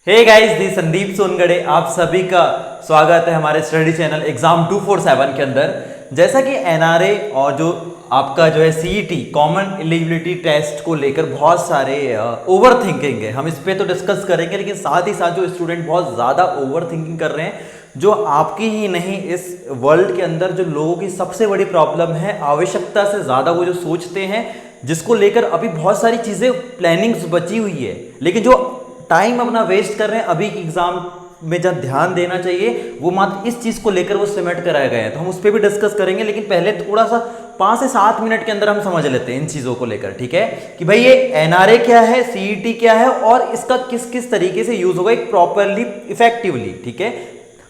Hey guys, दी संदीप सोनगढ़े आप सभी का स्वागत है हमारे स्टडी चैनल एग्जाम 247 के अंदर। जैसा कि एनआरए और जो आपका जो है सीईटी कॉमन एलिजिबिलिटी टेस्ट को लेकर बहुत सारे ओवर थिंकिंग है, हम इस पे तो डिस्कस करेंगे, लेकिन साथ ही साथ जो स्टूडेंट बहुत ज़्यादा ओवर थिंकिंग कर रहे हैं, जो आपकी ही नहीं इस वर्ल्ड के अंदर जो लोगों की सबसे बड़ी प्रॉब्लम है, आवश्यकता से ज़्यादा वो जो सोचते हैं, जिसको लेकर अभी बहुत सारी चीज़ें प्लानिंग्स बची हुई है, लेकिन जो टाइम अपना वेस्ट कर रहे हैं अभी एग्जाम में जब ध्यान देना चाहिए वो मात्र इस चीज को लेकर वो सिमेट कराए गए हैं, तो हम उस पर भी डिस्कस करेंगे। लेकिन पहले थोड़ा सा 5 से 7 मिनट के अंदर हम समझ लेते हैं इन चीजों को लेकर, ठीक है, कि भाई ये एनआरए क्या है, सीईटी क्या है और इसका किस किस तरीके से यूज होगा एक प्रॉपरली इफेक्टिवली, ठीक है।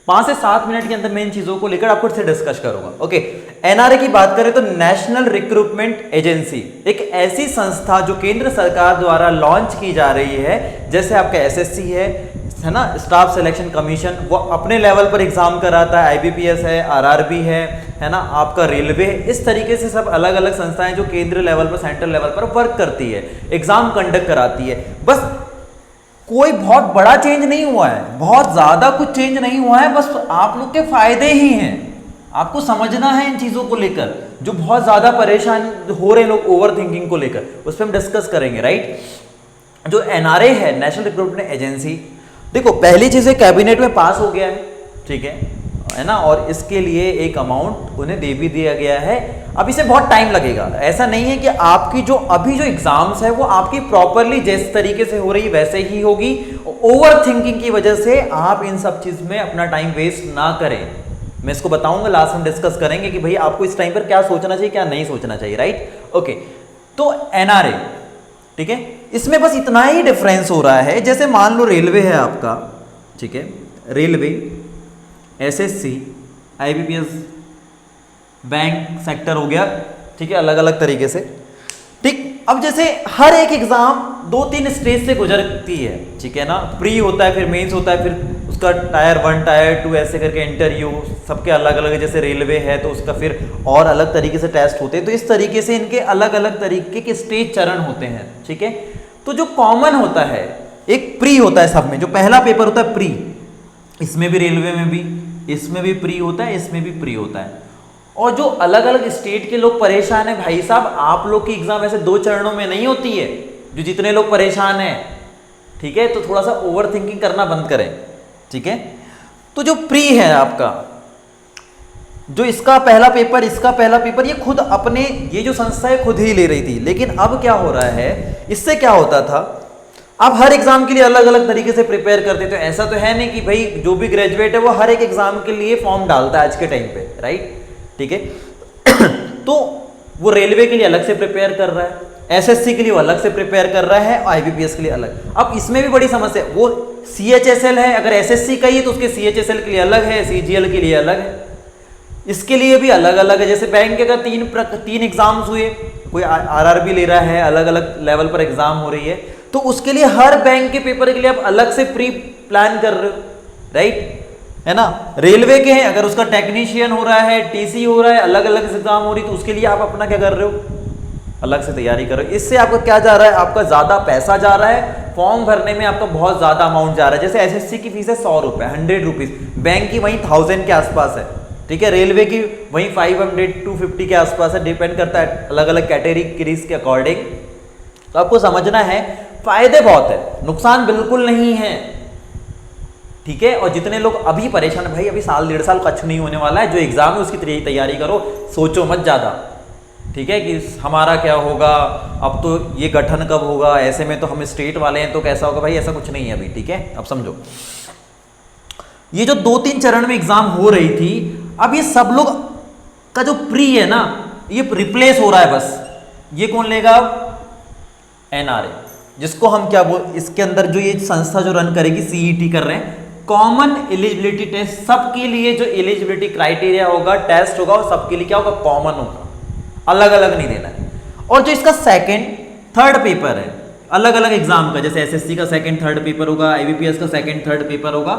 5 से 7 मिनट के अंदर मैं इन चीजों को लेकर आपको से डिस्कस करूंगा। ओके, एनआरए की बात करें तो नेशनल रिक्रूटमेंट एजेंसी एक ऐसी संस्था जो केंद्र सरकार द्वारा लॉन्च की जा रही है। जैसे आपका एसएससी है ना, स्टाफ सिलेक्शन कमीशन, वो अपने लेवल पर एग्जाम कराता है, आईबीपीएस है, आरआरबी है ना, आपका रेलवे है, इस तरीके से सब अलग अलग संस्थाएं जो केंद्र लेवल पर, सेंट्रल लेवल पर वर्क करती है, एग्जाम कंडक्ट कराती है। बस कोई बहुत बड़ा चेंज नहीं हुआ है, बहुत ज्यादा कुछ चेंज नहीं हुआ है, बस आप लोग के फायदे ही हैं। आपको समझना है इन चीजों को लेकर, जो बहुत ज्यादा परेशान हो रहे हैं लोग ओवर थिंकिंग को लेकर, उस पर हम डिस्कस करेंगे, राइट। जो एनआरए है, नेशनल रिक्रूटमेंट एजेंसी, देखो पहली चीज है कैबिनेट में पास हो गया है, ठीक है ना, और इसके लिए एक अमाउंट उन्हें दे भी दिया गया है। अब इसे बहुत टाइम लगेगा, ऐसा नहीं है कि आपकी जो अभी जो एग्जाम्स है वो आपकी प्रॉपरली जिस तरीके से हो रही वैसे ही होगी। ओवर थिंकिंग की वजह से आप इन सब चीज में अपना टाइम वेस्ट ना करें। मैं इसको बताऊंगा, लास्ट में डिस्कस करेंगे कि भाई आपको इस टाइम पर क्या सोचना चाहिए क्या नहीं सोचना चाहिए, राइट। ओके, तो एनआरए, ठीक है, इसमें बस इतना ही डिफरेंस हो रहा है। जैसे मान लो रेलवे है आपका, ठीक है, railway, SSC, IBPS, bank sector हो गया, ठीक है, अलग अलग तरीके से, ठीक। अब जैसे हर एक एग्जाम 2-3 स्टेज से गुजरती है, ठीक है ना, प्री होता है, फिर मेंस होता है, फिर उसका टायर 1 टायर 2 ऐसे करके इंटरव्यू, सबके अलग अलग, जैसे रेलवे है तो उसका फिर और अलग तरीके से टेस्ट होते हैं। तो इस तरीके से इनके अलग अलग तरीके के स्टेज चरण होते हैं, ठीक है। तो जो कॉमन होता है, एक प्री होता है सब में, जो पहला पेपर होता है प्री, इसमें भी रेलवे में भी, इसमें भी प्री होता है, इसमें भी प्री होता है। और जो अलग अलग स्टेट के लोग परेशान है, भाई साहब आप लोग की एग्जाम ऐसे 2 चरणों में नहीं होती है, जो जितने लोग परेशान हैं, ठीक है, तो थोड़ा सा ओवर थिंकिंग करना बंद करें, ठीक है। तो जो प्री है आपका, जो इसका पहला पेपर, इसका पहला पेपर, ये खुद अपने, ये जो संस्था है खुद ही ले रही थी। लेकिन अब क्या हो रहा है, इससे क्या होता था, आप हर एग्जाम के लिए अलग अलग तरीके से प्रिपेयर करते, तो ऐसा तो है नहीं कि भाई जो भी ग्रेजुएट है वो हर एक एग्जाम के लिए फॉर्म डालता है आज के टाइम पे, राइट, ठीक है। तो वो रेलवे के लिए अलग से प्रिपेयर कर रहा है, एसएससी के लिए वो अलग से प्रिपेयर कर रहा है, आईबीपीएस के लिए अलग। अब इसमें भी बड़ी समस्या, वो सीएचएसएल है, अगर एसएससी का ही है तो उसके सीएचएसएल के लिए अलग है, सीजीएल के लिए अलग है, इसके लिए भी अलग अलग है। जैसे बैंक के अगर 3 एग्जाम्स हुए, कोई आरआरबी ले रहा है, अलग अलग लेवल पर एग्जाम हो रही है, तो उसके लिए हर बैंक के पेपर के लिए आप अलग से प्री प्लान कर रहे हो, राइट, है ना। रेलवे के हैं, अगर उसका टेक्नीशियन हो रहा है, टीसी हो रहा है, अलग अलग एग्जाम हो रही, तो उसके लिए आप अपना क्या कर रहे हो, अलग से तैयारी कर रहे हो। इससे आपका क्या जा रहा है, आपका ज्यादा पैसा जा रहा है, फॉर्म भरने में आपका बहुत ज्यादा अमाउंट जा रहा है। जैसे एसएससी की फीस है 100 रुपए, 100 रुपीज, बैंक की वहीं 1000 के आसपास है, ठीक है, रेलवे की वहीं 500-250 के आसपास है, डिपेंड करता है अलग अलग कैटेगरीज के अकॉर्डिंग। तो आपको समझना है फायदे बहुत है, नुकसान बिल्कुल नहीं है, ठीक है। और जितने लोग अभी परेशान है, भाई अभी 1-1.5 साल कुछ नहीं होने वाला है, जो एग्जाम है उसकी तैयारी करो, सोचो मत ज्यादा, ठीक है, कि हमारा क्या होगा, अब तो ये गठन कब होगा, ऐसे में तो हम स्टेट वाले हैं तो कैसा होगा, भाई ऐसा कुछ नहीं है अभी, ठीक है। अब समझो, ये जो 2-3 चरण में एग्जाम हो रही थी, अब ये सब लोग का जो प्री है ना, ये रिप्लेस हो रहा है बस। ये कौन लेगा अब, एनआरए, जिसको हम क्या बोल, इसके अंदर जो ये संस्था जो रन करेगी, सीईटी कर रहे हैं, कॉमन एलिजिबिलिटी टेस्ट, सबके लिए जो एलिजिबिलिटी क्राइटेरिया होगा, टेस्ट होगा, और सबके लिए क्या होगा, कॉमन होगा, अलग अलग नहीं देना है। और जो इसका 2nd, 3rd पेपर है अलग अलग एग्जाम का, जैसे एसएससी का 2nd, 3rd पेपर होगा, आईबीपीएस का 2nd, 3rd पेपर होगा,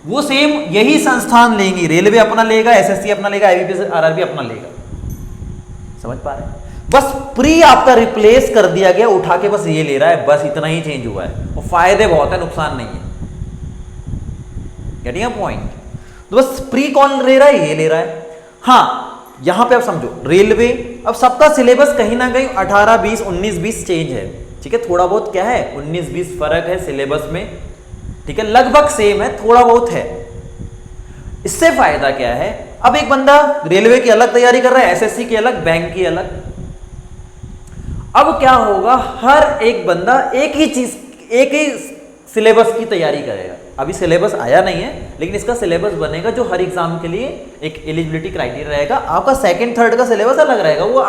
वो सेम यही संस्थान लेंगी, रेलवे अपना लेगा, एसएससी अपना लेगा, आईबीपीएस आरआरबी अपना लेगा। समझ पा रहे हैं, बस प्री आपका रिप्लेस कर दिया गया, उठा के बस ये ले रहा है, बस इतना ही चेंज हुआ है, और फायदे बहुत है, नुकसान नहीं है, गेटिंग अ पॉइंट। तो बस प्री कौन ले रहा है, ये ले रहा है। हाँ यहां पे आप समझो रेलवे, अब सबका सिलेबस कहीं ना कहीं 18 20 19 20 चेंज है, ठीक है, थोड़ा बहुत क्या है 19 20 फर्क है सिलेबस में, ठीक है, लगभग सेम है, थोड़ा बहुत है। इससे फायदा क्या है, अब एक बंदा रेलवे की अलग तैयारी कर रहा है, एसएससी की अलग, बैंक की अलग। अब क्या होगा, हर एक बंदा एक ही चीज, एक ही सिलेबस की तैयारी करेगा। अभी सिलेबस आया नहीं है, लेकिन इसका सिलेबस बनेगा जो हर एग्जाम के लिए एक एलिजिबिलिटी क्राइटेरिया रहेगा। आपका सेकंड थर्ड का सिलेबस अलग रहेगा, वो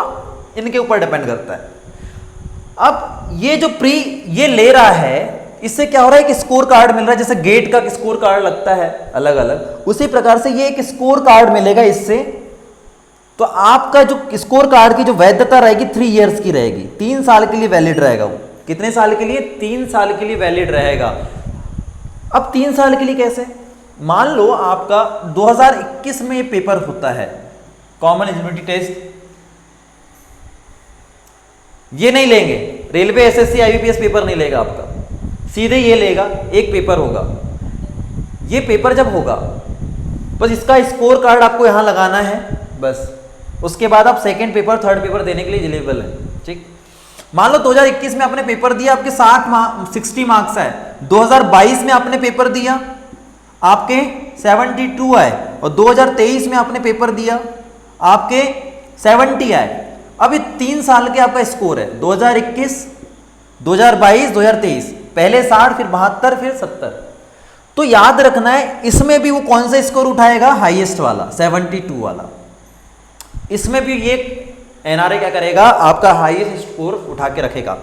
इनके ऊपर डिपेंड करता है। अब ये जो प्री ये ले रहा है, इससे क्या हो रहा है कि स्कोर कार्ड मिल रहा है, जैसे गेट का स्कोर कार्ड लगता है अलग अलग, उसी प्रकार से ये एक स्कोर कार्ड मिलेगा इससे। तो आपका जो स्कोर कार्ड की जो वैधता रहेगी 3 इयर्स की रहेगी, 3 साल के लिए वैलिड रहेगा वो। कितने साल के लिए, 3 साल के लिए वैलिड रहेगा। अब 3 साल के लिए कैसे, मान लो आपका 2021 में ये पेपर होता है कॉमन एलिजिबिलिटी टेस्ट, ये नहीं लेंगे, रेलवे एसएससी आईबीपीएस पेपर नहीं लेगा आपका, सीधे ये लेगा, एक पेपर होगा। ये पेपर जब होगा बस इसका स्कोर कार्ड आपको यहां लगाना है बस, उसके बाद आप सेकंड पेपर थर्ड पेपर देने के लिए एलिजिबल है, ठीक। मान लो 2021 में आपने पेपर दिया, आपके 60 मार्क्स आए, 2022 में आपने पेपर दिया आपके 72 आए, और 2023 में आपने पेपर दिया आपके 70 आए। अभी 3 साल के आपका स्कोर है, 2021 2022 2023, पहले 60 फिर 72 फिर 70। तो याद रखना है इसमें भी वो कौन सा स्कोर उठाएगा, हाईएस्ट वाला 72 वाला। इसमें भी ये एनआरए क्या करेगा, आपका हाईएस्ट स्कोर उठा के रखेगा।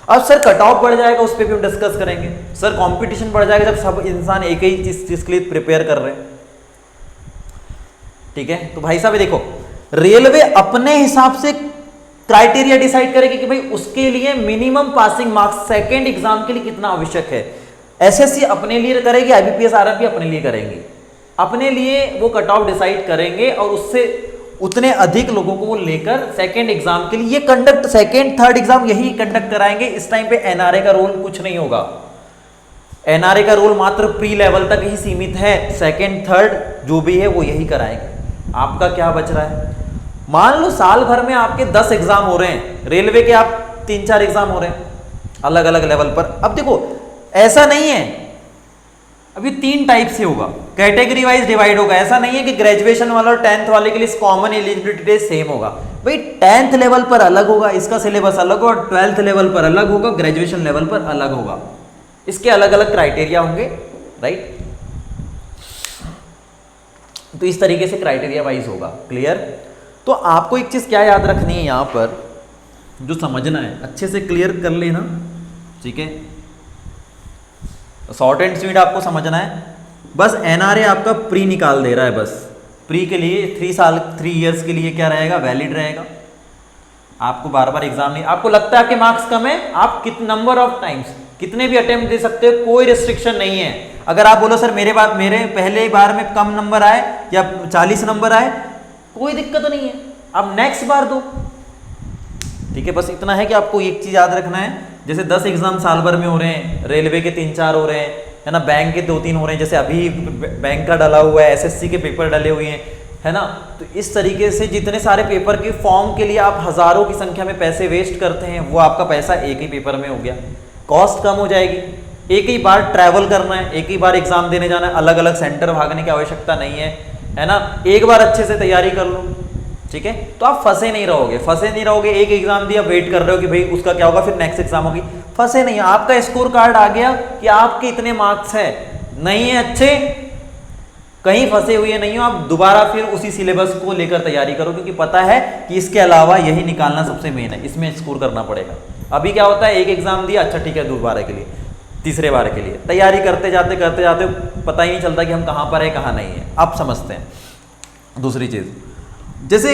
अब सर कट ऑफ बढ़ जाएगा, उस पर भी हम डिस्कस करेंगे। सर कंपटीशन बढ़ जाएगा जब सब इंसान एक ही चीज के लिए प्रिपेयर कर रहे हैं, ठीक है। तो भाई साहब देखो, रेलवे अपने हिसाब से क्राइटेरिया डिसाइड करेगी कि भाई उसके लिए minimum passing marks second exam के लिए कितना आवश्यक है। एसएससी अपने लिए करेगी, आईबीपीएस आरआरबी अपने लिए करेंगे, अपने लिए वो कट ऑफ डिसाइड करेंगे, और उससे उतने अधिक लोगों को वो लेकर सेकेंड एग्जाम के लिए ये कंडक्ट, सेकेंड थर्ड एग्जाम यही कंडक्ट कराएंगे। इस टाइम पे एनआरए का रोल कुछ नहीं होगा, एनआरए का रोल मात्र प्री लेवल तक ही सीमित है, सेकेंड थर्ड जो भी है वो यही कराएंगे। आपका क्या बच रहा है, मान लो साल भर में आपके 10 एग्जाम हो रहे हैं, रेलवे के आप 3-4 एग्जाम हो रहे हैं अलग अलग लेवल पर। अब देखो ऐसा नहीं है, अभी 3 टाइप से होगा, कैटेगरी वाइज डिवाइड होगा। ऐसा नहीं है कि ग्रेजुएशन वाला और 10th वाले के लिए कॉमन एलिजिबिलिटी टेस्ट सेम होगा। भाई 10th लेवल पर अलग होगा, इसका सिलेबस अलग होगा, 12th लेवल पर अलग होगा, ग्रेजुएशन लेवल पर अलग होगा, इसके अलग अलग क्राइटेरिया होंगे, राइट। तो इस तरीके से क्राइटेरिया वाइज होगा, क्लियर। तो आपको एक चीज क्या याद रखनी है यहां पर, जो समझना है अच्छे से क्लियर कर लेना, ठीक है। शॉर्ट एंड स्वीट आपको समझना है, बस एनआरए आपका प्री निकाल दे रहा है, बस प्री के लिए 3 इयर्स के लिए क्या रहेगा, वैलिड रहेगा। आपको बार बार एग्जाम नहीं, आपको लगता है आपके मार्क्स कम है, आप कितने नंबर ऑफ टाइम्स कितने भी अटेम्प्ट दे सकते हो, कोई रिस्ट्रिक्शन नहीं है। अगर आप बोलो सर मेरे पहले बार में कम नंबर आए या 40 नंबर आए, कोई दिक्कत नहीं है, आप नेक्स्ट बार दो, ठीक है। बस इतना है कि आपको एक चीज याद रखना है, जैसे 10 एग्जाम साल भर में हो रहे हैं, रेलवे के 3-4 हो रहे हैं, है ना, बैंक के 2-3 हो रहे हैं, जैसे अभी बैंक का डला हुआ है, एसएससी के पेपर डले हुए हैं, है ना। तो इस तरीके से जितने सारे पेपर के फॉर्म के लिए आप हजारों की संख्या में पैसे वेस्ट करते हैं, वो आपका पैसा एक ही पेपर में हो गया, कॉस्ट कम हो जाएगी। एक ही बार ट्रैवल करना है, एक ही बार एग्जाम देने जाना है, अलग अलग सेंटर भागने की आवश्यकता नहीं है ना। एक बार अच्छे से तैयारी कर लो, ठीक है, तो आप फंसे नहीं रहोगे। एक एग्जाम दिया, वेट कर रहे हो कि भाई उसका क्या होगा, फिर नेक्स्ट एग्जाम होगी, फंसे नहीं। आपका स्कोर कार्ड आ गया कि आपके इतने मार्क्स है, नहीं है अच्छे, कहीं फंसे हुए नहीं हो, आप दोबारा फिर उसी सिलेबस को लेकर तैयारी करो, क्योंकि पता है कि इसके अलावा यही निकालना सबसे मेन है, इसमें स्कोर करना पड़ेगा। अभी क्या होता है, एक एग्जाम दिया, अच्छा ठीक है, दोबारा के लिए, तीसरे बार के लिए तैयारी करते जाते पता ही नहीं चलता कि हम कहाँ पर है कहाँ नहीं है, आप समझते हैं। दूसरी चीज, जैसे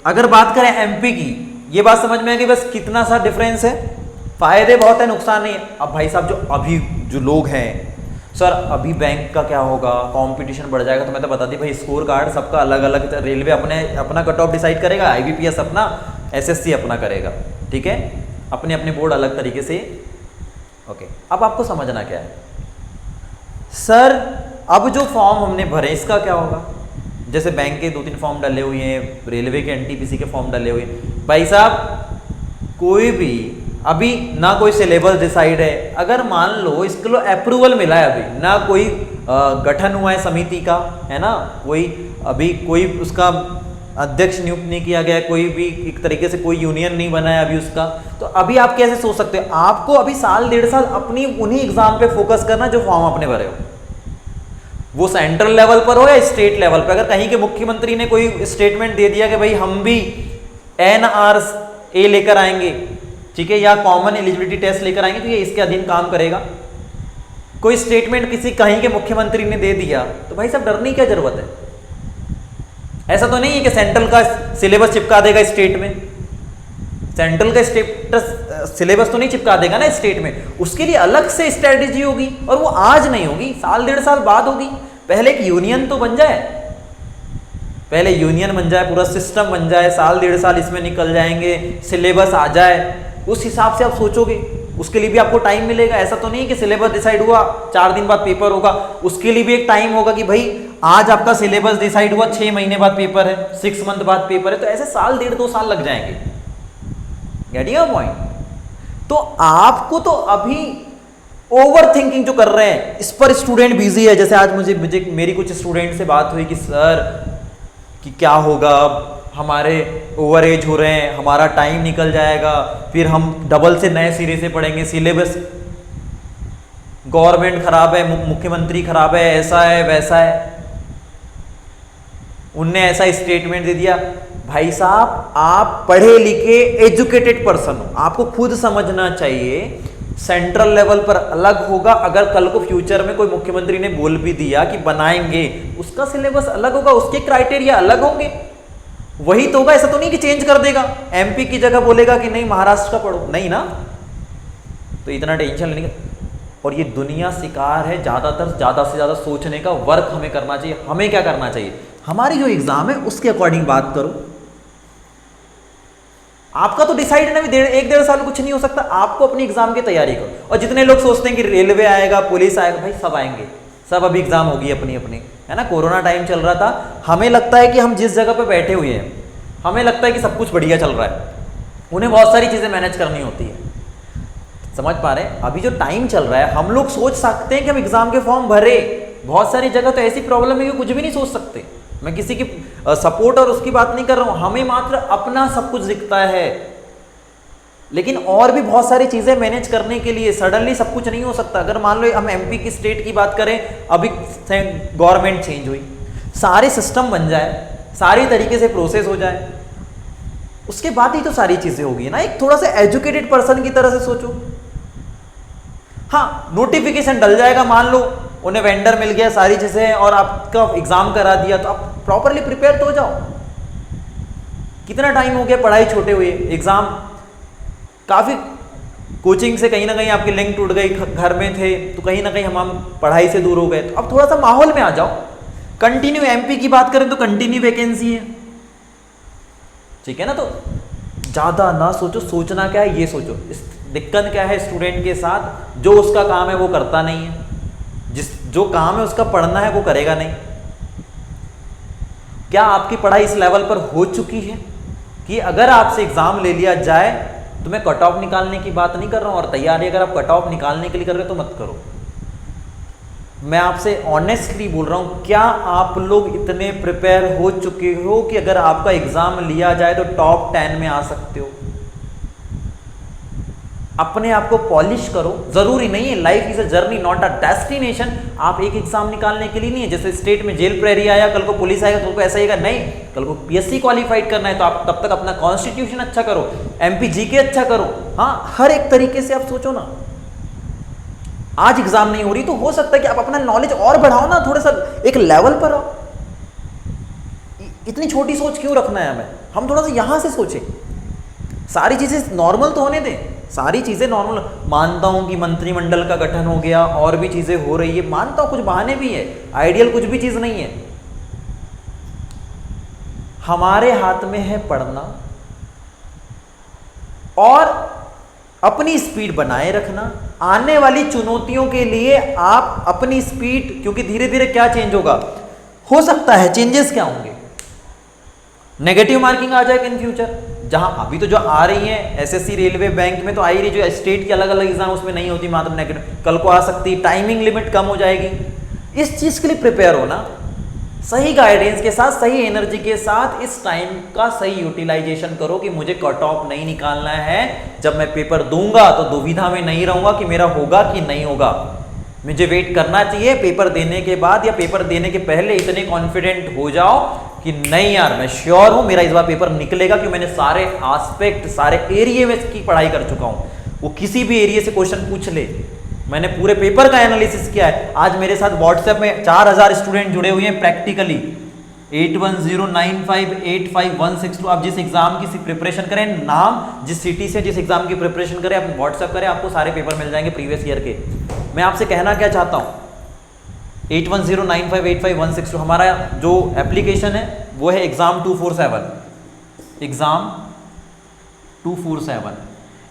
अगर बात करें एमपी की, ये बात समझ में है कि बस कितना सा डिफरेंस है, फायदे बहुत है, नुकसान नहीं है। अब भाई साहब जो लोग हैं, सर अभी बैंक का क्या होगा, कंपटीशन बढ़ जाएगा, तो मैं तो बता दी भाई, स्कोर कार्ड सबका अलग अलग, रेलवे अपना कट ऑफ डिसाइड करेगा, आईबीपीएस अपना, एसएससी अपना करेगा, ठीक है, अपने अपने बोर्ड अलग तरीके से। ओके, अब आपको समझना क्या है, सर अब जो फॉर्म हमने भरे इसका क्या होगा? जैसे बैंक के 2-3 फॉर्म डाले हुए हैं, रेलवे के एनटीपीसी के फॉर्म डाले हुए हैं। भाई साहब कोई भी अभी ना कोई सिलेबस डिसाइड है, अगर मान लो इसके लिए अप्रूवल मिला है, अभी ना कोई गठन हुआ है समिति का, है ना, कोई अभी कोई उसका अध्यक्ष नियुक्त नहीं किया गया, कोई भी एक तरीके से कोई यूनियन नहीं बना है अभी उसका, तो अभी आप कैसे सोच सकते हो? आपको अभी साल 1.5 साल अपनी उन्हीं एग्जाम पे फोकस करना जो फॉर्म आपने भरे हो, वो सेंट्रल लेवल पर हो या स्टेट लेवल पर। अगर कहीं के मुख्यमंत्री ने कोई स्टेटमेंट दे दिया कि भाई हम भी NRA लेकर आएंगे, ठीक है, या कॉमन एलिजिबिलिटी टेस्ट लेकर आएंगे, तो ये इसके अधीन काम करेगा। कोई स्टेटमेंट किसी कहीं के मुख्यमंत्री ने दे दिया तो भाई साहब डरने की क्या जरूरत है? ऐसा तो नहीं है कि सेंट्रल का सिलेबस चिपका देगा स्टेट में, सेंट्रल का स्टेट सिलेबस तो नहीं चिपका देगा ना स्टेट में, उसके लिए अलग से स्ट्रेटेजी होगी, और वो आज नहीं होगी, साल 1.5 साल बाद होगी। पहले एक यूनियन तो बन जाए, पहले यूनियन बन जाए, पूरा सिस्टम बन जाए, साल 1.5 साल इसमें निकल जाएंगे, सिलेबस आ जाए, उस हिसाब से आप सोचोगे, उसके लिए भी आपको टाइम मिलेगा। ऐसा तो नहीं कि सिलेबस डिसाइड हुआ 4 दिन बाद पेपर होगा, उसके लिए भी एक टाइम होगा कि भाई आज आपका सिलेबस डिसाइड हुआ, 6 महीने बाद पेपर है, 6 मंथ बाद पेपर है, तो ऐसे साल 1.5-2 साल लग जाएंगे। Getting a point? तो आपको तो अभी ओवर थिंकिंग जो कर रहे हैं इस पर स्टूडेंट बिजी है। जैसे आज मुझे मेरी कुछ स्टूडेंट से बात हुई कि सर कि क्या होगा, हमारे ओवर एज हो रहे हैं, हमारा टाइम निकल जाएगा, फिर हम डबल से नए सिरे से पढ़ेंगे, सिलेबस, गवर्नमेंट खराब है, मुख्यमंत्री खराब है, ऐसा है वैसा है, उनने ऐसा स्टेटमेंट दे दिया। भाई साहब आप पढ़े लिखे एजुकेटेड पर्सन हो, आपको खुद समझना चाहिए सेंट्रल लेवल पर अलग होगा। अगर कल को फ्यूचर में कोई मुख्यमंत्री ने बोल भी दिया कि बनाएंगे, उसका सिलेबस अलग होगा, उसके क्राइटेरिया अलग होंगे, वही तो होगा। ऐसा तो नहीं कि चेंज कर देगा, MP की जगह बोलेगा कि नहीं महाराष्ट्र का पढ़ो, नहीं ना, तो इतना टेंशन लेने का। और ये दुनिया शिकार है ज्यादातर, ज्यादा से ज्यादा सोचने का वर्क हमें करना चाहिए। हमें क्या करना चाहिए? हमारी जो एग्जाम है उसके अकॉर्डिंग बात करो। आपका तो डिसाइड है ना, 1-1.5 साल कुछ नहीं हो सकता, आपको अपनी एग्जाम की तैयारी करो। और जितने लोग सोचते हैं कि रेलवे आएगा, पुलिस आएगा, भाई सब आएंगे, सब अभी एग्जाम होगी अपनी अपनी, है ना। कोरोना टाइम चल रहा था, हमें लगता है कि हम जिस जगह पे बैठे हुए हैं, हमें लगता है कि सब कुछ बढ़िया चल रहा है, उन्हें बहुत सारी चीजें मैनेज करनी होती है। समझ पा रहे हैं? अभी जो टाइम चल रहा है, हम लोग सोच सकते हैं कि हम एग्जाम के फॉर्म भरे, बहुत सारी जगह तो ऐसी प्रॉब्लम है कि कुछ भी नहीं सोच सकते। मैं किसी की सपोर्ट और उसकी बात नहीं कर रहा हूं, हमें मात्र अपना सब कुछ दिखता है, लेकिन और भी बहुत सारी चीजें मैनेज करने के लिए सडनली सब कुछ नहीं हो सकता। अगर मान लो हम MP की स्टेट की बात करें, अभी गवर्नमेंट चेंज हुई, सारे सिस्टम बन जाए, सारी तरीके से प्रोसेस हो जाए, उसके बाद ही तो सारी चीजें होगी ना। एक थोड़ा सा एजुकेटेड पर्सन की तरह से सोचो। हाँ, नोटिफिकेशन डल जाएगा, मान लो उन्हें वेंडर मिल गया, सारी चीजें, और आपका एग्जाम करा दिया, तो आप प्रॉपरली प्रिपेयर तो हो जाओ। कितना टाइम हो गया पढ़ाई छोटे हुए, एग्जाम, काफी कोचिंग से कहीं ना कहीं आपकी लिंक टूट गई, घर में थे तो कहीं ना कहीं हम पढ़ाई से दूर हो गए, तो अब थोड़ा सा माहौल में आ जाओ। कंटिन्यू MP की बात करें तो कंटिन्यू वैकेंसी है, ठीक है ना। तो ज्यादा ना सोचो, सोचना क्या है ये सोचो। दिक्कत क्या है स्टूडेंट के साथ? जो उसका काम है वो करता नहीं है, जो काम है उसका पढ़ना है वो करेगा नहीं। क्या आपकी पढ़ाई इस लेवल पर हो चुकी है कि अगर आपसे एग्जाम ले लिया जाए, तो मैं कट ऑफ निकालने की बात नहीं कर रहा हूं, और तैयारी अगर आप कट ऑफ निकालने के लिए कर रहे हो तो मत करो। मैं आपसे ऑनेस्टली बोल रहा हूं, क्या आप लोग इतने प्रिपेयर हो चुके हो कि अगर आपका एग्जाम लिया जाए तो टॉप 10 में आ सकते हो? अपने आप को पॉलिश करो। जरूरी नहीं है, life is a journey not a destination. आप एक एग्जाम निकालने के लिए नहीं है, जैसे स्टेट में जेल प्रेरी आया, कल को पुलिस आएगा, कल को ऐसा आएगा, नहीं, कल को PSC क्वालिफाइड करना है, तो आप तब तक अपना कॉन्स्टिट्यूशन अच्छा करो, MP GK अच्छा करो। हाँ, हर एक तरीके से आप सोचो ना। आज एग्जाम नहीं हो रही तो हो सकता है कि आप अपना नॉलेज और बढ़ाओ ना, थोड़ा सा एक लेवल पर आओ। इतनी छोटी सोच क्यों रखना है हमें? हम थोड़ा सा यहां से सोचें, सारी चीजें नॉर्मल तो होने दें, सारी चीजें नॉर्मल। मानता हूं कि मंत्रिमंडल का गठन हो गया और भी चीजें हो रही है, मानता हूं कुछ बहाने भी है, आइडियल कुछ भी चीज नहीं है। हमारे हाथ में है पढ़ना और अपनी स्पीड बनाए रखना, आने वाली चुनौतियों के लिए आप अपनी स्पीड, क्योंकि धीरे धीरे क्या चेंज होगा, हो सकता है चेंजेस क्या होंगे, नेगेटिव मार्किंग आ जाएगा इन फ्यूचर। जहां अभी तो जो आ रही है एसएससी, रेलवे, बैंक में तो आ ही रही, जो स्टेट की अलग अलग एग्जाम उसमें नहीं होती, मात्र नेगेटिव, कल को आ सकती, टाइमिंग लिमिट कम हो जाएगी। इस चीज के लिए प्रिपेयर होना, सही गाइडेंस के साथ, सही एनर्जी के साथ इस टाइम का सही यूटिलाइजेशन करो कि मुझे कट ऑफ नहीं निकालना है। जब मैं पेपर दूंगा तो दुविधा में नहीं रहूंगा कि मेरा होगा कि नहीं होगा। मुझे वेट करना चाहिए पेपर देने के बाद या पेपर देने के पहले इतने कॉन्फिडेंट हो जाओ कि नहीं यार मैं श्योर हूं मेरा इस बार पेपर निकलेगा, क्योंकि मैंने सारे एस्पेक्ट, सारे एरिया में इसकी पढ़ाई कर चुका हूं। वो किसी भी एरिया से क्वेश्चन पूछ ले, मैंने पूरे पेपर का एनालिसिस किया है। आज मेरे साथ व्हाट्सएप में 4000 स्टूडेंट जुड़े हुए हैं प्रैक्टिकली। 8109585162। आप जिस एग्जाम की प्रिपरेशन करें, नाम जिस सिटी से जिस एग्जाम की प्रिपरेशन करें, आप व्हाट्सएप करें, आपको सारे पेपर मिल जाएंगे प्रीवियस ईयर के। मैं आपसे कहना क्या चाहता हूं, 8109585162 हमारा जो एप्लीकेशन है वो है एग्जाम 247। एग्जाम 247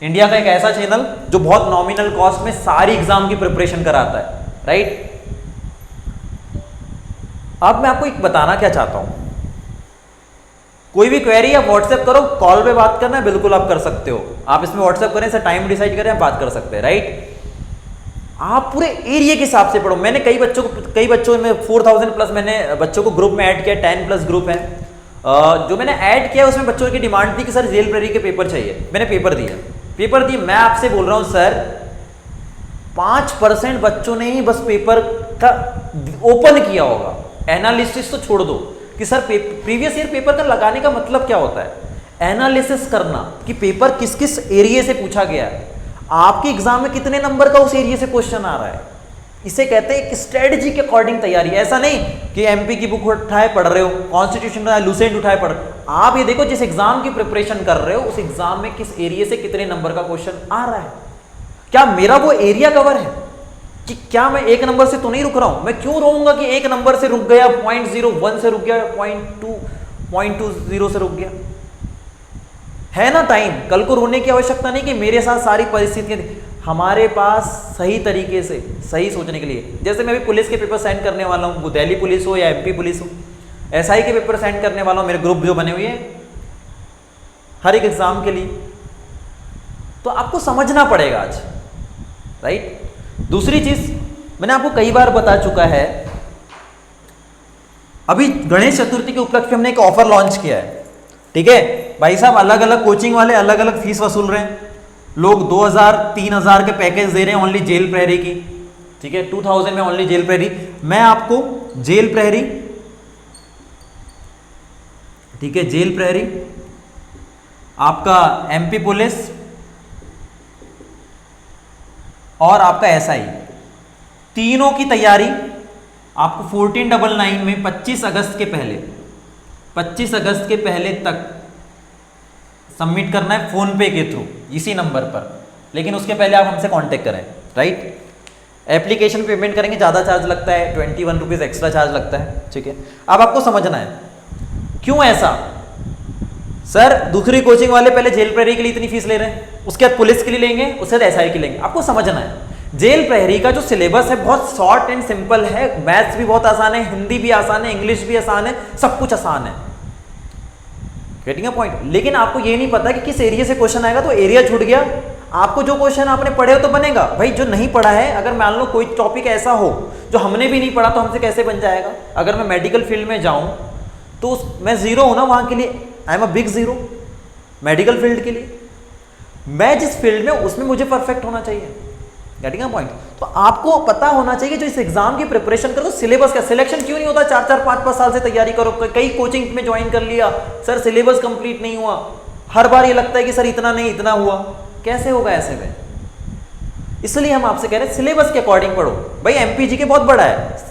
इंडिया का एक ऐसा चैनल जो बहुत नॉमिनल कॉस्ट में सारी एग्जाम की प्रिपरेशन कराता है, राइट। अब मैं आपको एक बताना क्या चाहता हूं, कोई भी क्वेरी आप व्हाट्सएप करो, कॉल पे बात करना है बिल्कुल आप कर सकते हो, आप इसमें व्हाट्सएप करें, से टाइम डिसाइड करें, आप बात कर सकते हैं, राइट। आप पूरे एरिया के हिसाब से पढ़ो। मैंने कई बच्चों में 4000 प्लस मैंने बच्चों को ग्रुप में ऐड किया, 10 प्लस ग्रुप है। जो मैंने ऐड किया उसमें बच्चों की डिमांड थी कि सर जेल प्रेरी के पेपर चाहिए। मैंने पेपर दिए। मैं आपसे बोल रहा हूं सर 5% बच्चों ने ही बस पेपर का ओपन किया होगा। एनालिसिस तो छोड़ दो कि सर प्रीवियस ईयर पेपर का लगाने का मतलब क्या होता है, एनालिसिस करना कि पेपर किस किस एरिया से पूछा गया है, आपके एग्जाम में कितने नंबर का उस एरिया से क्वेश्चन आ रहा है। इसे कहते हैं एक स्ट्रेटजी के अकॉर्डिंग तैयारी। ऐसा नहीं कि एमपी की बुक उठाए पढ़ रहे हो, कॉन्स्टिट्यूशन लूसेंट उठाए पढ़, आप ये देखो जिस एग्जाम की प्रिपरेशन कर रहे हो उस एग्जाम में किस एरिया से कितने नंबर का क्वेश्चन आ रहा है। क्या मेरा वो एरिया कवर है कि क्या मैं एक नंबर से तो नहीं रुक रहा हूं। मैं क्यों रहूंगा कि एक नंबर से रुक गया, 0.01 से रुक गया, 0.20 से रुक गया, है ना टाइम। कल को रोने की आवश्यकता नहीं कि मेरे साथ सारी परिस्थितियां। हमारे पास सही तरीके से सही सोचने के लिए, जैसे मैं भी पुलिस के पेपर सेंड करने वाला हूं, वो दिल्ली पुलिस हो या एमपी पुलिस हो, एसआई के पेपर सेंड करने वाला हूं, मेरे ग्रुप जो बने हुए हैं हर एक एग्जाम के लिए। तो आपको समझना पड़ेगा आज, राइट। दूसरी चीज मैंने आपको कई बार बता चुका है, अभी गणेश चतुर्थी के उपलक्ष्य में हमने एक ऑफर लॉन्च किया है, ठीक है भाई साहब। अलग अलग कोचिंग वाले अलग अलग फीस वसूल रहे हैं, लोग 2000-3000 के पैकेज दे रहे हैं ओनली जेल प्रहरी की, ठीक है 2000 में ओनली जेल प्रहरी। मैं आपको जेल प्रहरी, ठीक है जेल प्रहरी, आपका एमपी पुलिस और आपका एसआई, तीनों की तैयारी आपको 1499 में 25 अगस्त के पहले तक सबमिट करना है फोन पे के थ्रू, इसी नंबर पर। लेकिन उसके पहले आप हमसे कांटेक्ट करें, राइट। एप्लीकेशन पेमेंट करेंगे, ज़्यादा चार्ज लगता है, 21 रुपीज़ एक्स्ट्रा चार्ज लगता है, ठीक है। अब आपको समझना है क्यों ऐसा। सर दूसरी कोचिंग वाले पहले जेल प्रहरी के लिए इतनी फीस ले रहे हैं, उसके बाद पुलिस के लिए लेंगे, उसके बाद एसआई के लेंगे। आपको समझना है जेल प्रहरी का जो सिलेबस है बहुत शॉर्ट एंड सिंपल है, मैथ्स भी बहुत आसान है, हिंदी भी आसान है, इंग्लिश भी आसान है, सब कुछ आसान है, गेटिंग अ पॉइंट। लेकिन आपको ये नहीं पता कि किस एरिया से क्वेश्चन आएगा, तो एरिया छूट गया। आपको जो क्वेश्चन आपने पढ़े हो तो बनेगा भाई, जो नहीं पढ़ा है, अगर मान लो कोई टॉपिक ऐसा हो जो हमने भी नहीं पढ़ा तो हमसे कैसे बन जाएगा। अगर मैं मेडिकल फील्ड में जाऊं तो मैं जीरो हूं ना वहां के लिए, I am a big zero medical field के लिए। मैं जिस फील्ड में उसमें मुझे परफेक्ट होना चाहिए, गेटिंग अ पॉइंट। तो आपको पता होना चाहिए जो इस एग्जाम की प्रिपरेशन करो, सिलेबस का सिलेक्शन क्यों नहीं होता। 4-4 5-5 साल से तैयारी करो, कई कोचिंग में ज्वाइन कर लिया, सर सिलेबस कंप्लीट नहीं हुआ, हर बार ये लगता है कि सर इतना नहीं इतना हुआ, कैसे होगा ऐसे में। इसलिए हम आपसे कह रहे हैं सिलेबस के अकॉर्डिंग पढ़ो। भाई एमपीजी के बहुत बड़ा है,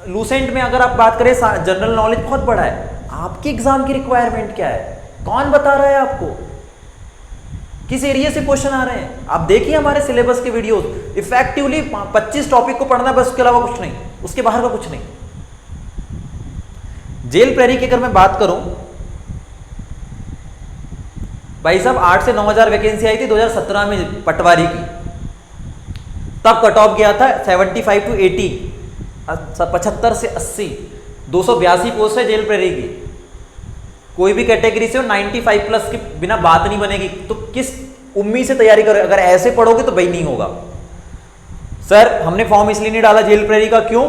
लूसेंट में अगर आप बात करें जनरल नॉलेज बहुत बड़ा है। आपकी एग्जाम की रिक्वायरमेंट क्या है, कौन बता रहा है आपको, किस एरिया से क्वेश्चन आ रहे हैं। आप देखिए हमारे सिलेबस के वीडियोस, इफेक्टिवली 25 टॉपिक को पढ़ना, बस उसके अलावा कुछ नहीं, उसके बाहर का कुछ नहीं। जेल प्रहरी की अगर मैं बात करूं, भाई साहब 8 से 9000 वैकेंसी आई थी 2017 में पटवारी की, तब कट ऑफ गया था 75 टू 80, 75 से 80, 282 पोस्ट है जेल प्रेरी की। कोई भी कैटेगरी से हो 95 प्लस के बिना बात नहीं बनेगी। तो किस उम्मीद से तैयारी करोगे? अगर ऐसे पढ़ोगे तो भाई नहीं होगा। सर हमने फॉर्म इसलिए नहीं डाला जेल प्रेरी का, क्यों?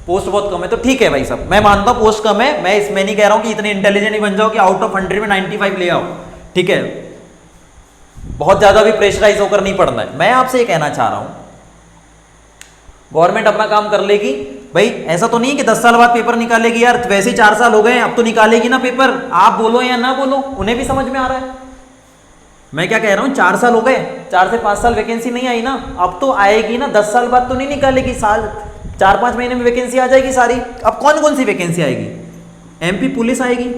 पोस्ट बहुत कम है। तो ठीक है भाई साहब, मैं मानता हूं पोस्ट कम है, मैं इसमें नहीं कह रहा हूं कि इतने इंटेलिजेंट नहीं बन जाओ कि आउट ऑफ 100 में 95 ले आओ, ठीक है? बहुत ज्यादा भी प्रेशराइज होकर नहीं पढ़ना है। मैं आपसे ये कहना चाह रहा हूं गवर्नमेंट अपना काम कर लेगी भाई। ऐसा तो नहीं है कि 10 साल बाद पेपर निकालेगी यार, वैसे ही 4 साल हो गए, अब तो निकालेगी ना पेपर। आप बोलो या ना बोलो, उन्हें भी समझ में आ रहा है। मैं क्या कह रहा हूं, 4 साल हो गए, 4 से 5 साल वैकेंसी नहीं आई ना, अब तो आएगी ना। 10 साल बाद तो नहीं निकालेगी, साल 4-5 महीने में वैकेंसी आ जाएगी सारी। अब कौन कौन सी वैकेंसी आएगी? MP पुलिस आएगी,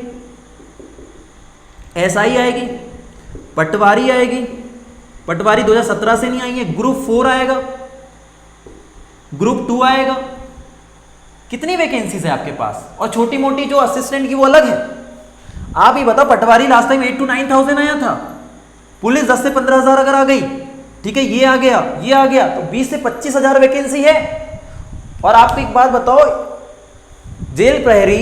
SI आएगी, पटवारी आएगी। पटवारी 2017 से नहीं आई है। ग्रुप 4 आएगा, ग्रुप 2 आएगा। कितनी वैकेंसीज है आपके पास? और छोटी मोटी जो असिस्टेंट की वो अलग है। आप ही बताओ, पटवारी लास्ट टाइम 8 to 9,000 आया था, पुलिस 10 से 15,000 अगर आ गई, ठीक है, ये आ गया, ये आ गया, तो 20 से 25,000 वैकेंसी है। और आपको एक बात बताओ, जेल प्रहरी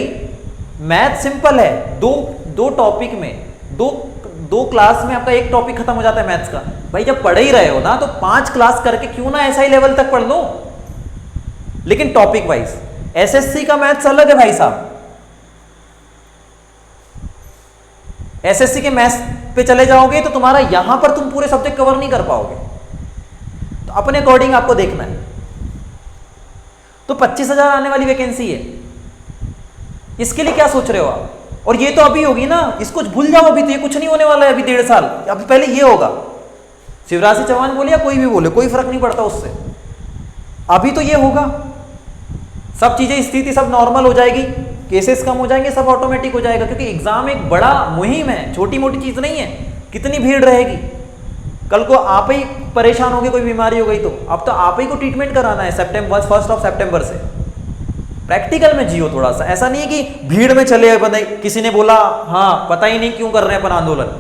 मैथ सिंपल है, दो टॉपिक में, दो क्लास में आपका एक टॉपिक खत्म हो जाता है मैथ्स का। भाई जब पढ़ ही रहे हो ना, तो 5 क्लास करके क्यों ना SI लेवल तक पढ़ लो, लेकिन टॉपिक वाइज। SSC का मैथ्स अलग है भाई साहब। SSC के मैथ्स पे चले जाओगे तो तुम्हारा यहां पर तुम पूरे सब्जेक्ट कवर नहीं कर पाओगे। तो अपने अकॉर्डिंग आपको देखना है। तो 25,000 आने वाली वैकेंसी है, इसके लिए क्या सोच रहे हो आप? और ये तो अभी होगी ना, इसको भूल जाओ, अभी तो ये कुछ नहीं होने वाला है, अभी 1.5 साल, अभी पहले ये होगा। शिवराज सिंह चौहान बोले या कोई भी बोले, कोई फर्क नहीं पड़ता उससे। अभी तो ये होगा, सब चीजें, स्थिति सब नॉर्मल हो जाएगी, केसेस कम हो जाएंगे, सब ऑटोमेटिक हो जाएगा। क्योंकि एग्जाम एक बड़ा मुहिम है, छोटी मोटी चीज नहीं है। कितनी भीड़ रहेगी, कल को आप ही परेशान होगे, कोई बीमारी हो गई तो अब तो आप ही को ट्रीटमेंट कराना है। 1 सितंबर से प्रैक्टिकल में जियो थोड़ा सा। ऐसा नहीं है कि भीड़ में चले बंदे, किसी ने बोला हाँ पता ही नहीं क्यों कर रहे हैं अपन आंदोलन,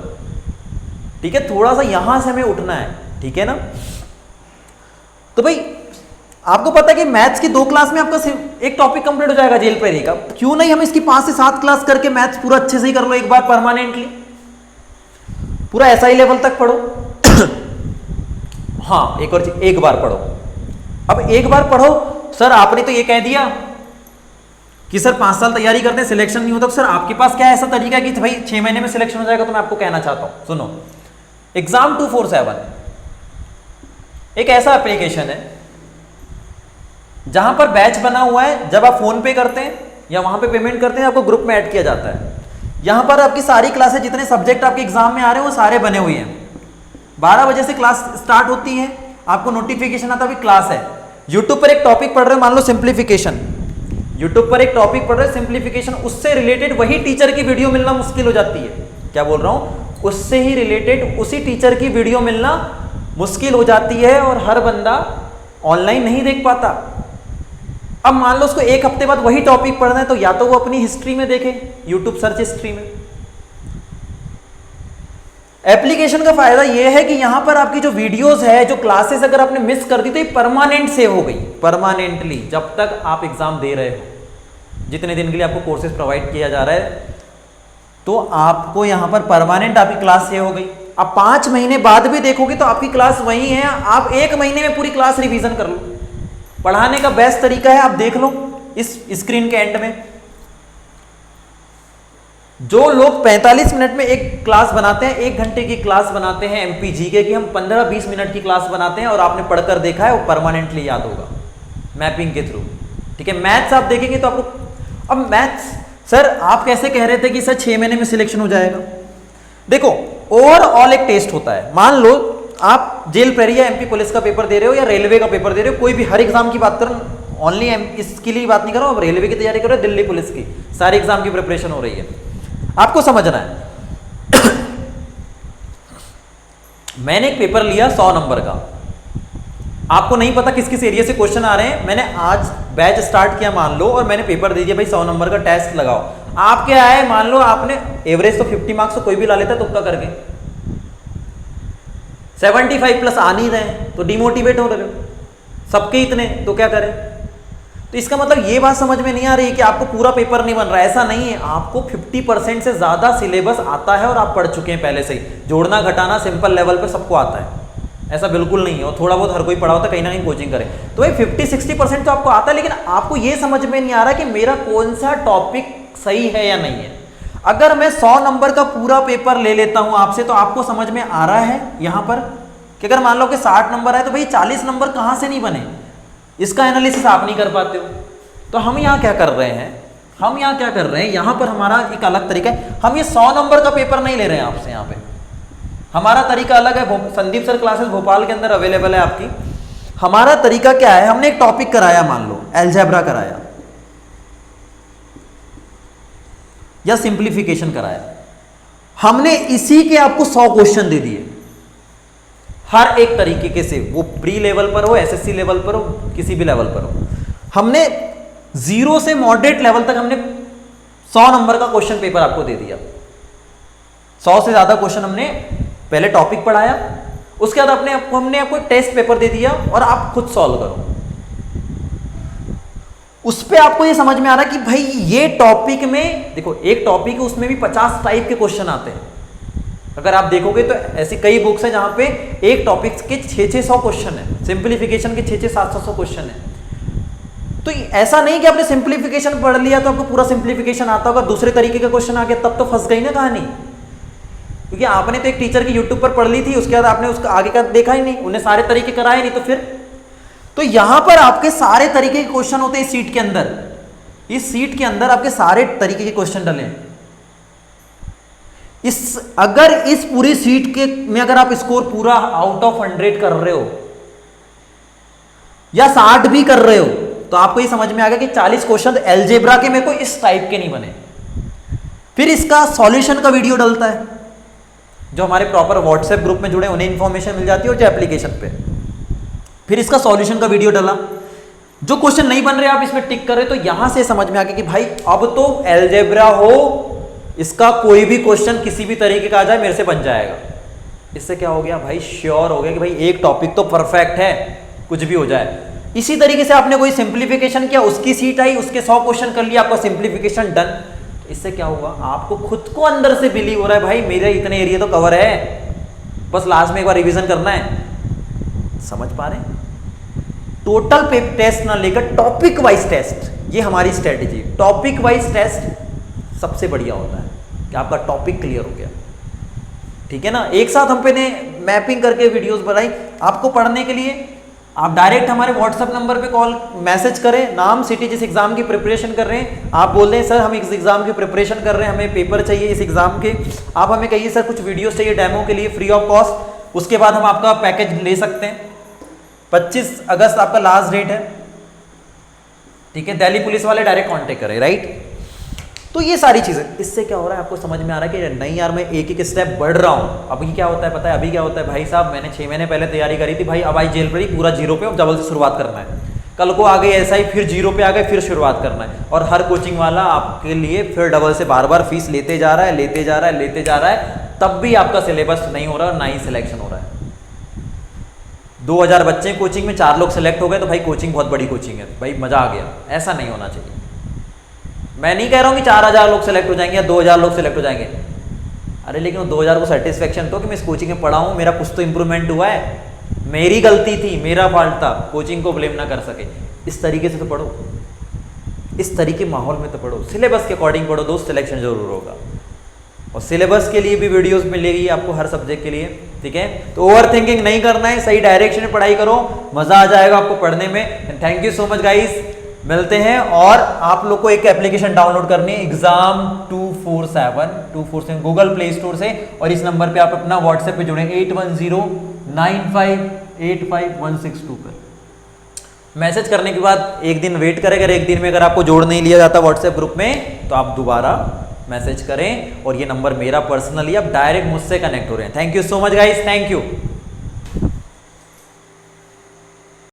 ठीक है, थोड़ा सा यहां से हमें उठना है, ठीक है ना। तो भाई आपको पता है कि मैथ्स की 2 क्लास में आपका एक टॉपिक कंप्लीट हो जाएगा जेल प्रेरी का। क्यों नहीं हम इसकी 5 से 7 क्लास करके मैथ्स पूरा अच्छे से ही कर लो एक बार परमानेंटली, पूरा SI लेवल तक पढ़ो। हाँ एक और चीज, एक बार पढ़ो। अब एक बार पढ़ो, सर आपने तो ये कह दिया कि सर 5 साल तैयारी करते हैं, सिलेक्शन नहीं होता। तो सर आपके पास क्या ऐसा तरीका है कि भाई 6 महीने में सिलेक्शन हो जाएगा? तो मैं आपको कहना चाहता हूं, सुनो, एग्जाम 247 एक ऐसा एप्लीकेशन है जहां पर बैच बना हुआ है। जब आप फोन पे करते हैं या वहां पे पेमेंट करते हैं, आपको ग्रुप में ऐड किया जाता है। यहां पर आपकी सारी क्लासेस, जितने सब्जेक्ट आपके एग्जाम में आ रहे हैं, वो सारे बने हुए हैं। 12 बजे से क्लास स्टार्ट होती है, आपको नोटिफिकेशन आता है क्लास है। यूट्यूब पर एक टॉपिक पढ़ रहे हो, मान लो सिंप्लीफिकेशन, यूट्यूब पर एक टॉपिक पढ़ रहे हो सिंप्लीफिकेशन, उससे रिलेटेड वही टीचर की वीडियो मिलना मुश्किल हो जाती है। क्या बोल रहा हूं? उससे ही रिलेटेड उसी टीचर की वीडियो मिलना मुश्किल हो जाती है, और हर बंदा ऑनलाइन नहीं देख पाता। अब मान लो उसको 1 हफ्ते बाद वही टॉपिक पढ़ना है, तो या तो वो अपनी हिस्ट्री में देखे, यूट्यूब सर्च हिस्ट्री में। एप्लीकेशन का फायदा यह है कि यहां पर आपकी जो वीडियोस है, जो क्लासेस अगर आपने मिस कर दी तो ये परमानेंट सेव हो गई, परमानेंटली, जब तक आप एग्जाम दे रहे हो, जितने दिन के लिए आपको कोर्सेज प्रोवाइड किया जा रहा है, तो आपको यहां पर परमानेंट आपकी क्लास सेव हो गई। अब 5 महीने बाद भी देखोगे तो आपकी क्लास वही है। आप 1 महीने में पूरी क्लास रिवीजन कर लो। पढ़ाने का बेस्ट तरीका है, आप देख लो इस स्क्रीन के एंड में, जो लोग 45 मिनट में एक क्लास बनाते हैं, 1 घंटे की क्लास बनाते हैं MPGK की, हम 15-20 मिनट की क्लास बनाते हैं, और आपने पढ़कर देखा है, वो परमानेंटली याद होगा मैपिंग के थ्रू, ठीक है। मैथ्स आप देखेंगे तो आपको, अब मैथ्स सर आप कैसे कह रहे थे कि सर 6 महीने में सिलेक्शन हो जाएगा? देखो ओवरऑल एक टेस्ट होता है। मान लो आप जेल प्रेरी या MP पुलिस का पेपर दे रहे हो या रेलवे का पेपर दे रहे हो, कोई भी, हर एग्जाम की बात करो, ओनली इसके लिए बात नहीं कर रहा हूं, अब रेलवे की तैयारी करो, दिल्ली पुलिस की, सारे एग्जाम की प्रिपरेशन हो रही है, आपको समझना है। मैंने एक पेपर लिया 100 नंबर का, आपको नहीं पता किस किस एरिया से क्वेश्चन आ रहे हैं, मैंने आज बैच स्टार्ट किया मान लो, और मैंने पेपर दे दिया भाई 100 नंबर का टेस्ट लगाओ। आप क्या आए, मान लो आपने एवरेज तो 50 मार्क्स तो कोई भी ला लेता तुक्का करके, 75 प्लस आ नहीं रहे, तो डिमोटिवेट हो रहे हो। सबके इतने, तो क्या करें? तो इसका मतलब ये बात समझ में नहीं आ रही कि आपको पूरा पेपर नहीं बन रहा है। ऐसा नहीं है, आपको 50% से ज्यादा सिलेबस आता है और आप पढ़ चुके हैं पहले से ही। जोड़ना घटाना सिंपल लेवल पे सबको आता है, ऐसा बिल्कुल नहीं है। और थोड़ा बहुत हर कोई पढ़ा होता है, कहीं ना कहीं कोचिंग करे तो भाई 50-60% तो आपको आता है, लेकिन आपको ये समझ में नहीं आ रहा कि मेरा कौन सा टॉपिक सही है या नहीं है। अगर मैं 100 नंबर का पूरा पेपर ले लेता हूं आपसे, तो आपको समझ में आ रहा है यहां पर कि अगर मान लो कि 60 नंबर है तो भाई 40 नंबर कहां से नहीं बने, इसका एनालिसिस आप नहीं कर पाते हो। तो हम यहाँ क्या कर रहे हैं, यहाँ पर हमारा एक अलग तरीका है। हम ये 100 नंबर का पेपर नहीं ले रहे हैं आपसे, यहाँ पे हमारा तरीका अलग है। संदीप सर क्लासेस भोपाल के अंदर अवेलेबल है आपकी। हमारा तरीका क्या है, हमने एक टॉपिक कराया, मान लो अलजेब्रा कराया या सिंप्लीफिकेशन कराया, हमने इसी के आपको 100 क्वेश्चन दे दिए, हर एक तरीके से, वो प्री लेवल पर हो, एसएससी लेवल पर हो, किसी भी लेवल पर हो। हमने 0 से मॉडरेट लेवल तक हमने 100 नंबर का क्वेश्चन पेपर आपको दे दिया। 100 से ज्यादा क्वेश्चन हमने पहले टॉपिक पढ़ाया, उसके बाद हमने आपको एक टेस्ट पेपर दे दिया और आप खुद सॉल्व करो। उस पे आपको ये समझ में आ रहा है कि भाई ये टॉपिक में देखो, एक टॉपिक है उसमें भी 50 टाइप के क्वेश्चन आते हैं। अगर आप देखोगे तो ऐसी कई बुक्स हैं जहां पे एक टॉपिक के 600 क्वेश्चन है, सिंप्लीफिकेशन के 600-700 क्वेश्चन है। तो ऐसा नहीं कि आपने सिंप्लीफिकेशन पढ़ लिया तो आपको पूरा सिंप्लीफिकेशन आता होगा, दूसरे तरीके का क्वेश्चन आ गया तब तो फंस गई ना कहानी। क्योंकि आपने तो एक टीचर की यूट्यूब पर पढ़ ली थी, उसके बाद आपने उसका आगे का देखा ही नहीं, उन्हें सारे तरीके कराए नहीं, तो फिर तो यहां पर आपके सारे तरीके के क्वेश्चन होते हैं इस सीट के अंदर। इस सीट के अंदर आपके सारे तरीके के क्वेश्चन डले हैं। अगर इस पूरी सीट के में अगर आप स्कोर पूरा आउट ऑफ 100 कर रहे हो या 60 भी कर रहे हो, तो आपको ये समझ में आ गया कि 40 क्वेश्चन अलजेब्रा के मेरे को इस टाइप के नहीं बने। फिर इसका सॉल्यूशन का वीडियो डलता है, जो हमारे प्रॉपर व्हाट्सएप ग्रुप में जुड़े उन्हें इंफॉर्मेशन मिल जाती है, और जो एप्लीकेशन पे फिर इसका सॉल्यूशन का वीडियो डला। जो क्वेश्चन नहीं बन रहे आप इसमें टिक कर रहे, तो यहां से समझ में आ गया कि भाई अब तो अलजेब्रा हो, इसका कोई भी क्वेश्चन किसी भी तरीके का आ जाए मेरे से बन जाएगा। इससे क्या हो गया भाई, श्योर हो गया कि भाई एक टॉपिक तो परफेक्ट है, कुछ भी हो जाए। इसी तरीके से आपने कोई सिंप्लीफिकेशन किया, उसकी सीट आई, उसके 100 क्वेश्चन कर लिया, आपका सिंप्लीफिकेशन डन। इससे क्या हुआ, आपको खुद को अंदर से बिलीव हो रहा है भाई मेरे इतने एरिया तो कवर है, बस लास्ट में एक बार रिवीजन करना है। समझ पा रहे हैं? टोटल पेपर टेस्ट ना लेकर टॉपिक वाइज टेस्ट, ये हमारी स्ट्रेटेजी। टॉपिक वाइज टेस्ट सबसे बढ़िया होता है कि आपका टॉपिक क्लियर हो गया, ठीक है ना। एक साथ हम पे ने मैपिंग करके वीडियोस बनाई आपको पढ़ने के लिए। आप डायरेक्ट हमारे व्हाट्सएप नंबर पे कॉल मैसेज करें, नाम, सिटी, जिस एग्जाम की प्रिपरेशन कर रहे हैं आप बोल दें सर हम इस एग्जाम की प्रिपरेशन कर रहे हैं, हमें पेपर चाहिए इस एग्जाम के। आप हमें कहिए सर कुछ वीडियोस चाहिए डेमो के लिए फ्री ऑफ कॉस्ट, उसके बाद हम आपका पैकेज ले सकते हैं। 25 अगस्त आपका लास्ट डेट है, ठीक है। दिल्ली पुलिस वाले डायरेक्ट कांटेक्ट करें, राइट। तो ये सारी चीजें, इससे क्या हो रहा है आपको समझ में आ रहा है कि नहीं यार मैं एक एक स्टेप बढ़ रहा हूँ। अभी क्या होता है पता है, अभी क्या होता है भाई साहब, मैंने 6 महीने पहले तैयारी करी थी भाई, अब आई जेल पर ही पूरा 0 पे, अब डबल से शुरुआत करना है। कल को आ गई ऐसा ही, फिर 0 पे आ गए, फिर शुरुआत करना है। और हर कोचिंग वाला आपके लिए फिर डबल से बार बार फीस लेते जा रहा है, लेते जा रहा है, लेते जा रहा है, तब भी आपका सिलेबस नहीं हो रहा, ना ही सिलेक्शन हो रहा है। 2000 बच्चे कोचिंग में, 4 लोग सेलेक्ट हो गए तो भाई कोचिंग बहुत बड़ी कोचिंग है, भाई मजा आ गया। ऐसा नहीं होना चाहिए। मैं नहीं कह रहा हूं कि 4000 लोग सेलेक्ट हो जाएंगे या 2000 लोग सेलेक्ट हो जाएंगे, अरे लेकिन 2000 को सेटिस्फेक्शन तो कि मैं इस कोचिंग में पढ़ा हूं, मेरा कुछ तो इंप्रूवमेंट हुआ है, मेरी गलती थी, मेरा फॉल्ट था, कोचिंग को ब्लेम ना कर सके। इस तरीके से तो पढ़ो, इस तरीके माहौल में तो पढ़ो, सिलेबस के अकॉर्डिंग पढ़ो दोस्त, सिलेक्शन जरूर होगा। और सिलेबस के लिए भी वीडियोस मिलेगी आपको हर सब्जेक्ट के लिए, ठीक है। तो ओवर थिंकिंग नहीं करना है, सही डायरेक्शन में पढ़ाई करो, मजा आ जाएगा आपको पढ़ने में। Thank you so much guys, मिलते हैं। और आप लोग को एक एप्लीकेशन डाउनलोड करनी है, एग्जाम 247 गूगल प्ले स्टोर से, और इस नंबर पे आप अपना व्हाट्सएप पे जुड़े 8109585162 पर। मैसेज करने के बाद एक दिन वेट करें, अगर एक दिन में अगर आपको जोड़ नहीं लिया जाता व्हाट्सएप ग्रुप में तो आप दोबारा मैसेज करें, और ये नंबर मेरा पर्सनली, आप डायरेक्ट मुझसे कनेक्ट हो रहे हैं। Thank you so much guys, thank you.